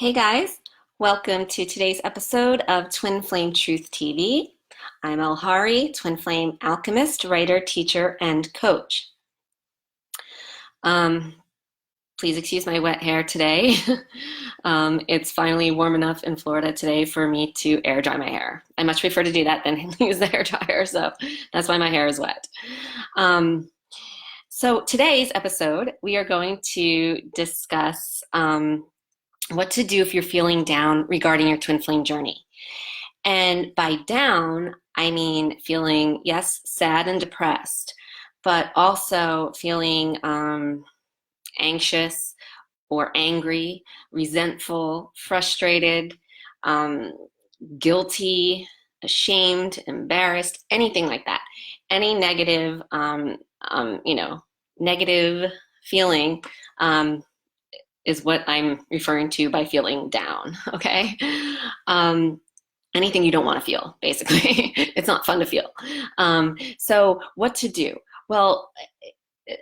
Hey guys, welcome to today's episode of Twin Flame Truth TV. I'm Elle Hari, Twin Flame Alchemist, writer, teacher, and coach. Um, Please excuse my wet hair today. It's finally warm enough in Florida today for me to air dry my hair. I much prefer to do that than use the hair dryer, so that's why my hair is wet. So today's episode, we are going to discuss what to do if you're feeling down regarding your twin flame journey. And by down, I mean feeling, yes, sad and depressed, but also feeling anxious or angry, resentful, frustrated, um, guilty, ashamed, embarrassed, anything like that. Any negative, negative feeling is what I'm referring to by feeling down, okay? Anything you don't want to feel, basically. It's not fun to feel. So what to do? Well,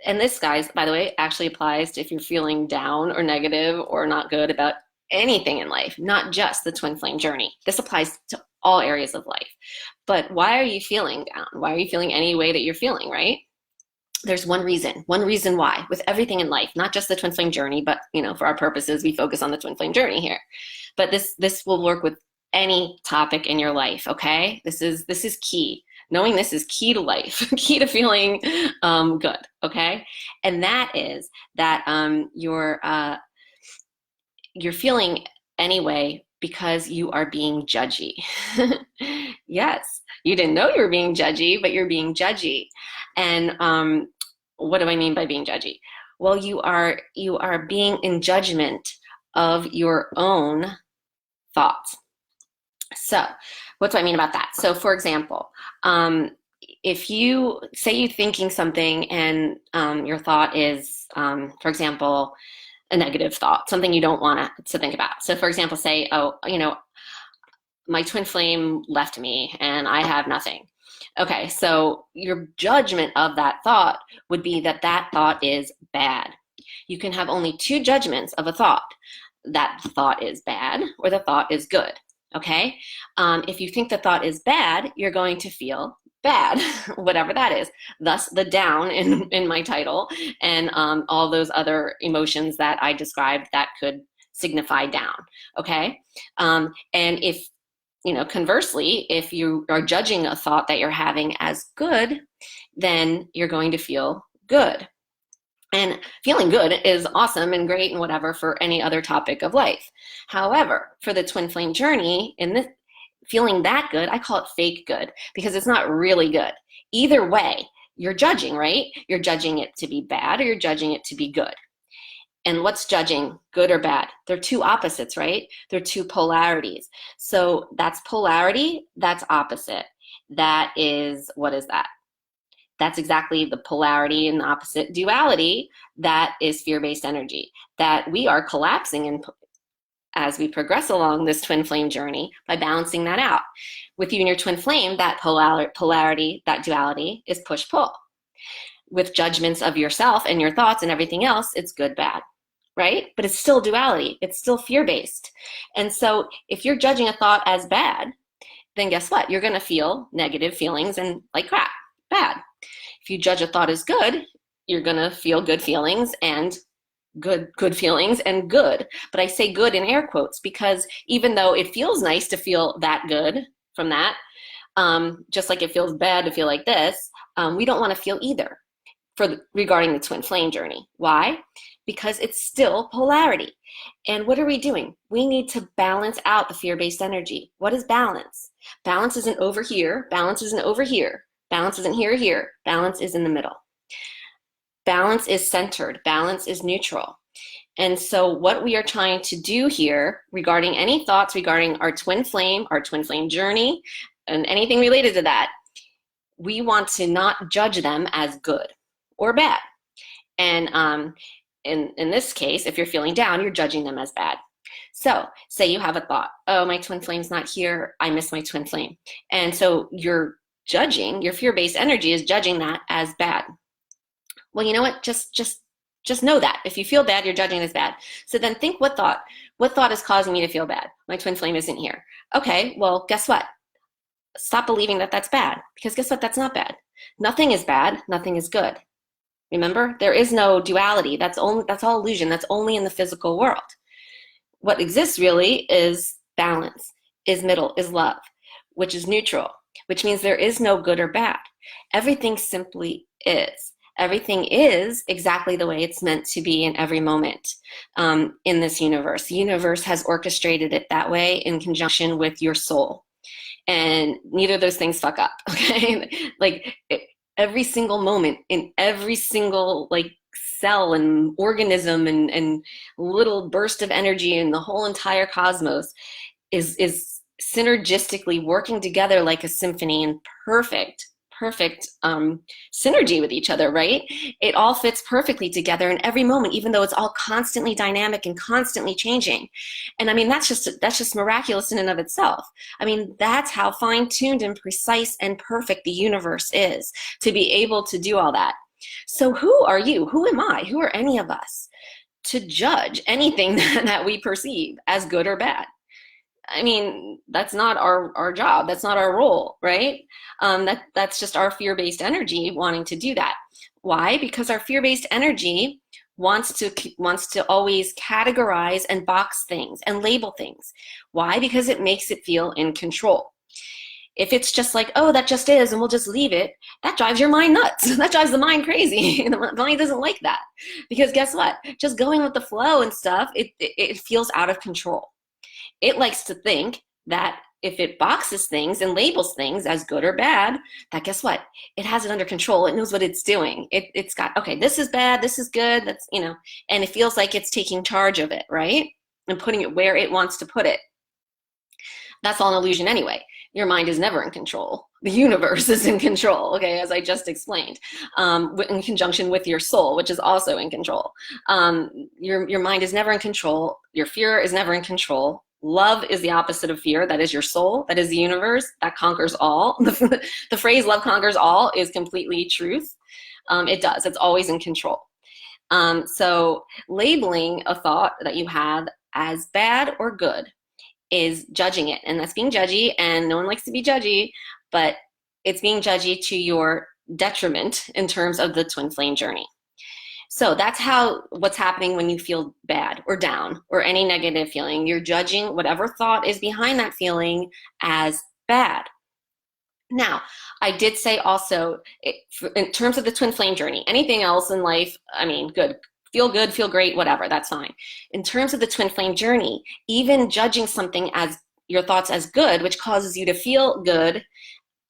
and this, guys, by the way, actually applies to if you're feeling down or negative or not good about anything in life, not just the twin flame journey. This applies to all areas of life. But why are you feeling down? Why are you feeling any way that you're feeling, right? There's one reason why, with everything in life, not just the twin flame journey, but for our purposes, we focus on the twin flame journey here. But this will work with any topic in your life, okay? This is key. Knowing this is key to life, key to feeling good, okay? And that is that you're feeling anyway because you are being judgy. Yes, you didn't know you were being judgy, but you're being judgy. And what do I mean by being judgy? Well, you are being in judgment of your own thoughts. So what do I mean about that? So for example, if you say you're thinking something and your thought is, for example, a negative thought, something you don't want to think about. So for example, say, my twin flame left me and I have nothing. Okay, so your judgment of that thought would be that that thought is bad. You can have only two judgments of a thought. That thought is bad or the thought is good. Okay, if you think the thought is bad, you're going to feel bad, whatever that is. Thus, the down in my title and all those other emotions that I described that could signify down. Okay, and if conversely, if you are judging a thought that you're having as good, then you're going to feel good. And feeling good is awesome and great and whatever for any other topic of life. However, for the twin flame journey, in this feeling that good, I call it fake good because it's not really good. Either way, you're judging, right? You're judging it to be bad or you're judging it to be good. And what's judging, good or bad? They're two opposites, right? They're two polarities. So that's polarity, that's opposite. That is, what is that? That's exactly the polarity and the opposite duality that is fear-based energy that we are collapsing in as we progress along this twin flame journey by balancing that out. With you and your twin flame, that polarity, that duality is push-pull. With judgments of yourself and your thoughts and everything else, it's good, bad, right? But it's still duality. It's still fear-based. And so if you're judging a thought as bad, then guess what? You're going to feel negative feelings and like crap, bad. If you judge a thought as good, you're going to feel good feelings and good feelings and good. But I say good in air quotes because even though it feels nice to feel that good from that, just like it feels bad to feel like this, we don't want to feel either regarding the twin flame journey. Why? Because it's still polarity. And what are we doing? We need to balance out the fear-based energy. What is balance? Balance isn't over here. Balance isn't over here. Balance isn't here or here. Balance is in the middle. Balance is centered. Balance is neutral. And so what we are trying to do here regarding any thoughts regarding our twin flame journey, and anything related to that, we want to not judge them as good or bad. And in this case, if you're feeling down, you're judging them as bad. So say you have a thought, oh, my twin flame's not here. I miss my twin flame. And so you're judging, your fear-based energy is judging that as bad. Well, you know what? Just Just know that. If you feel bad, you're judging as bad. So then think what thought is causing me to feel bad? My twin flame isn't here. Okay, well, guess what? Stop believing that that's bad, because guess what? That's not bad. Nothing is bad, nothing is good. Remember, there is no duality. That's all illusion. That's only in the physical world. What exists really is balance, is middle, is love, which is neutral, which means there is no good or bad. Everything simply is. Everything is exactly the way it's meant to be in every moment in this universe. The universe has orchestrated it that way in conjunction with your soul. And neither of those things fuck up, okay? Like every single moment in every single like cell and organism and little burst of energy in the whole entire cosmos is synergistically working together like a symphony in perfect synergy with each other, right? It all fits perfectly together in every moment, even though it's all constantly dynamic and constantly changing. And I mean, that's just miraculous in and of itself. I mean, that's how fine-tuned and precise and perfect the universe is, to be able to do all that. So who are you? Who am I? Who are any of us to judge anything that we perceive as good or bad? I mean, that's not our job. That's not our role, right? That's just our fear-based energy wanting to do that. Why? Because our fear-based energy wants to always categorize and box things and label things. Why? Because it makes it feel in control. If it's just like, oh, that just is, and we'll just leave it, that drives your mind nuts. That drives the mind crazy. The mind doesn't like that. Because guess what? Just going with the flow and stuff, it feels out of control. It likes to think that if it boxes things and labels things as good or bad, that guess what? It has it under control. It knows what it's doing. It's got, okay, this is bad, this is good, that's, and it feels like it's taking charge of it, right? And putting it where it wants to put it. That's all an illusion anyway. Your mind is never in control. The universe is in control, okay, as I just explained, in conjunction with your soul, which is also in control. Your mind is never in control. Your fear is never in control. Love is the opposite of fear. That is your soul. That is the universe. That conquers all. The phrase love conquers all is completely truth. It does. It's always in control. So labeling a thought that you have as bad or good is judging it. And that's being judgy. And no one likes to be judgy, but it's being judgy to your detriment in terms of the twin flame journey. So that's what's happening when you feel bad or down or any negative feeling. You're judging whatever thought is behind that feeling as bad. Now, I did say also, in terms of the twin flame journey, anything else in life, I mean, good, feel great, whatever, that's fine. In terms of the twin flame journey, even judging something as your thoughts as good, which causes you to feel good,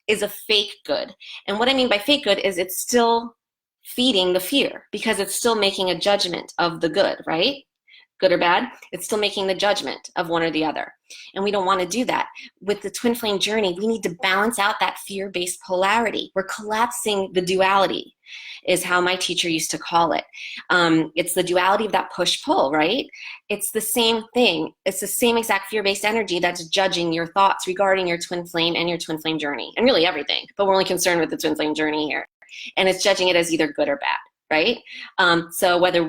is a fake good. And what I mean by fake good is it's still feeding the fear, because it's still making a judgment of the good, right? Good or bad, it's still making the judgment of one or the other. And we don't want to do that. With the twin flame journey, we need to balance out that fear-based polarity. We're collapsing the duality, is how my teacher used to call it. It's the duality of that push-pull, right? It's the same thing. It's the same exact fear-based energy that's judging your thoughts regarding your twin flame and your twin flame journey, and really everything. But we're only concerned with the twin flame journey here. And it's judging it as either good or bad, right? So whether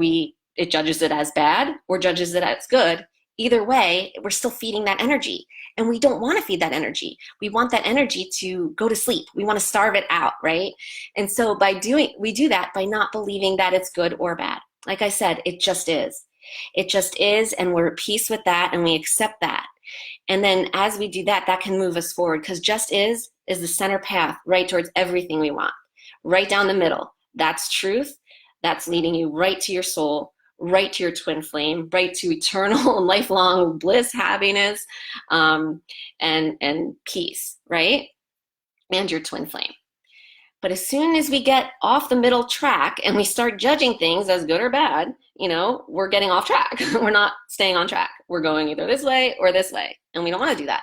it judges it as bad or judges it as good, either way, we're still feeding that energy. And we don't want to feed that energy. We want that energy to go to sleep. We want to starve it out, right? And so we do that by not believing that it's good or bad. Like I said, it just is. It just is, and we're at peace with that, and we accept that. And then as we do that, that can move us forward, because just is the center path right towards everything we want. Right down the middle. That's truth. That's leading you right to your soul, right to your twin flame, right to eternal and lifelong bliss, happiness, and peace, right? And your twin flame. But as soon as we get off the middle track and we start judging things as good or bad, we're getting off track. We're not staying on track. We're going either this way or this way. And we don't want to do that.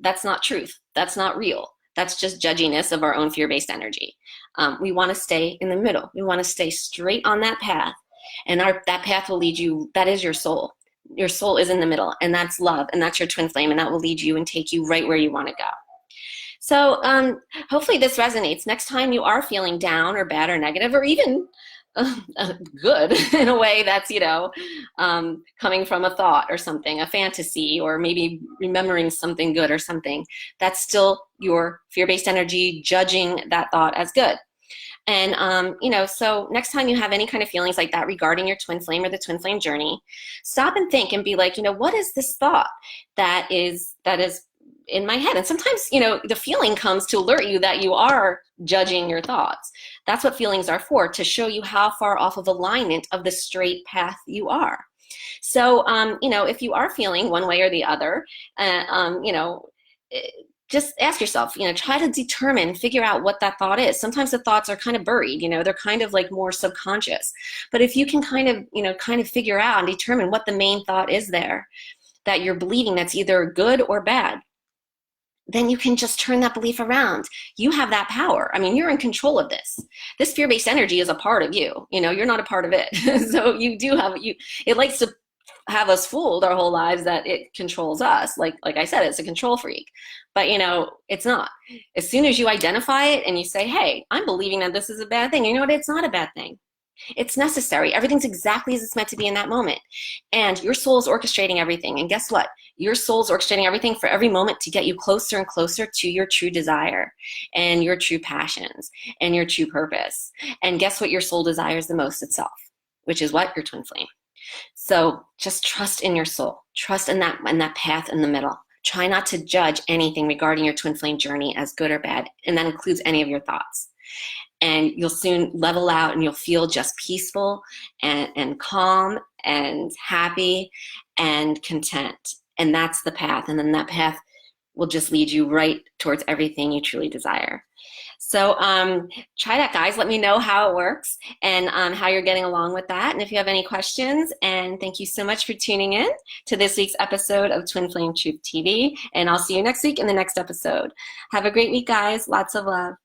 That's not truth. That's not real. That's just judginess of our own fear-based energy. We want to stay in the middle. We want to stay straight on that path. And that path will lead you, that is your soul. Your soul is in the middle, and that's love, and that's your twin flame, and that will lead you and take you right where you want to go. So hopefully this resonates. Next time you are feeling down or bad or negative, or even good in a way that's, coming from a thought or something, a fantasy, or maybe remembering something good or something, that's still your fear-based energy judging that thought as good. And, so next time you have any kind of feelings like that regarding your twin flame or the twin flame journey, stop and think and be like, what is this thought that is in my head? And sometimes, the feeling comes to alert you that you are judging your thoughts. That's what feelings are for, to show you how far off of alignment of the straight path you are. So, if you are feeling one way or the other, just ask yourself, try to determine, figure out what that thought is. Sometimes the thoughts are kind of buried, they're kind of like more subconscious. But if you can kind of figure out and determine what the main thought is there that you're believing that's either good or bad, then you can just turn that belief around. You have that power. I mean, you're in control of this. This fear-based energy is a part of you. You're not a part of it. So you do have, it likes to have us fooled our whole lives that it controls us. Like I said, it's a control freak. But it's not. As soon as you identify it and you say, hey, I'm believing that this is a bad thing, you know what? It's not a bad thing. It's necessary. Everything's exactly as it's meant to be in that moment. And your soul's orchestrating everything. And guess what? Your soul's orchestrating everything for every moment to get you closer and closer to your true desire and your true passions and your true purpose. And guess what your soul desires the most? Itself, which is what? Your twin flame. So just trust in your soul. Trust in that path in the middle. Try not to judge anything regarding your twin flame journey as good or bad. And that includes any of your thoughts. And you'll soon level out and you'll feel just peaceful and calm and happy and content. And that's the path. And then that path will just lead you right towards everything you truly desire. So try that, guys. Let me know how it works and how you're getting along with that. And if you have any questions, and thank you so much for tuning in to this week's episode of Twin Flame Truth TV. And I'll see you next week in the next episode. Have a great week, guys. Lots of love.